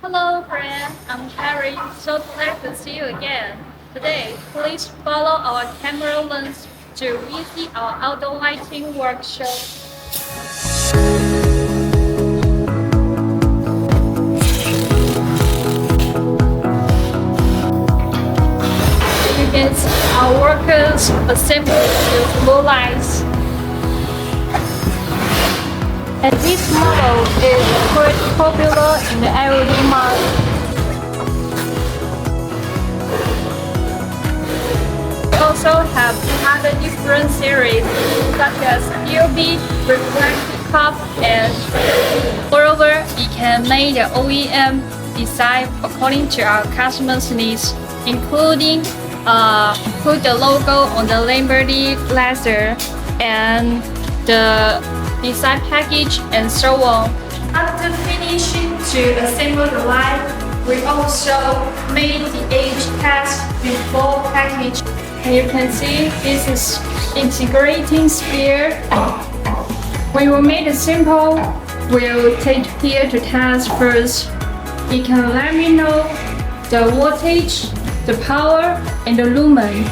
Hello friend, I'm Carrie. So glad to see you again. Today, please follow our camera lens to visit our outdoor lighting workshop. You can see our workers assemble the floodlights. And this model is quite popular in the LED market. We also have other different series such as UV, reflective cup, and moreover, we can make the OEM design according to our customers' needs, including put the logo on the Liberty laser and the design package and so on. After finishing to assemble the light, we also made the age test before package. And you can see this is integrating sphere. When we made it simple, we'll take here to test first. You can let me know the voltage, the power, and the lumen.